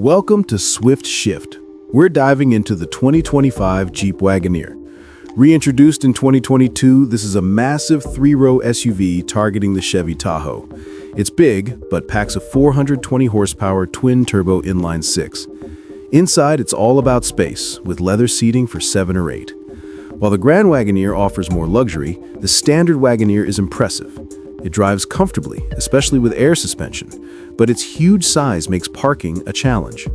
Welcome to Swift Shift. We're diving into the 2025 Jeep Wagoneer. Reintroduced in 2022, this is a massive three-row SUV targeting the Chevy Tahoe. It's big, but packs a 420 horsepower twin-turbo inline-six. Inside, it's all about space, with leather seating for 7 or 8. While the Grand Wagoneer offers more luxury, the standard Wagoneer is impressive. It drives comfortably, especially with air suspension, but its huge size makes parking a challenge.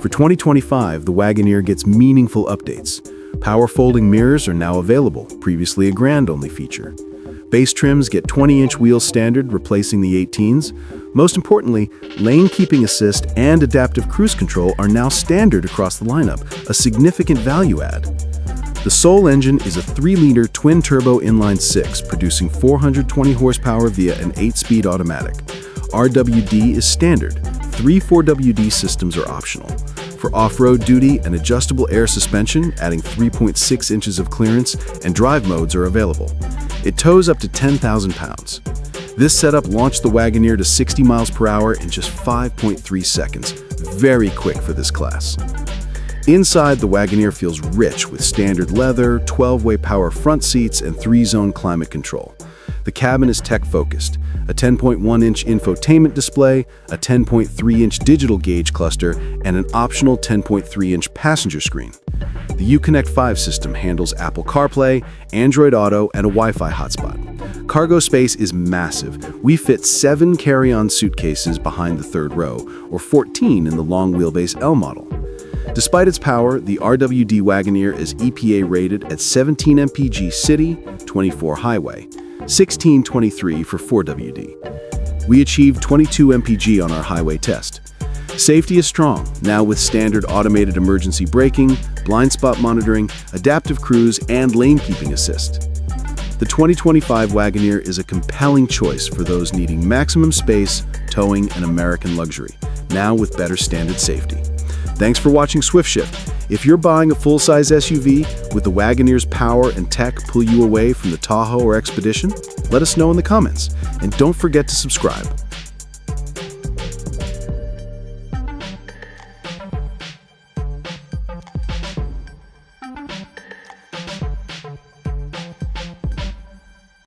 For 2025, the Wagoneer gets meaningful updates. Power folding mirrors are now available, previously a Grand-only feature. Base trims get 20-inch wheels standard, replacing the 18s. Most importantly, lane keeping assist and adaptive cruise control are now standard across the lineup, a significant value add. The Soul engine is a 3-liter twin-turbo inline-six, producing 420 horsepower via an 8-speed automatic. RWD is standard. 3 4WD systems are optional. For off-road duty, an adjustable air suspension, adding 3.6 inches of clearance, and drive modes are available. It tows up to 10,000 pounds. This setup launched the Wagoneer to 60 miles per hour in just 5.3 seconds. Very quick for this class. Inside, the Wagoneer feels rich with standard leather, 12-way power front seats, and 3-zone climate control. The cabin is tech-focused, a 10.1-inch infotainment display, a 10.3-inch digital gauge cluster, and an optional 10.3-inch passenger screen. The Uconnect 5 system handles Apple CarPlay, Android Auto, and a Wi-Fi hotspot. Cargo space is massive. We fit 7 carry-on suitcases behind the third row, or 14 in the long wheelbase L model. Despite its power, the RWD Wagoneer is EPA rated at 17 mpg city, 24 highway, 1623 for 4WD. We achieved 22 mpg on our highway test. Safety is strong, now with standard automated emergency braking, blind spot monitoring, adaptive cruise, and lane keeping assist. The 2025 Wagoneer is a compelling choice for those needing maximum space, towing, and American luxury, now with better standard safety. Thanks for watching Swift Shift. If you're buying a full-size SUV, with the Wagoneer's power and tech pull you away from the Tahoe or Expedition, let us know in the comments. And don't forget to subscribe.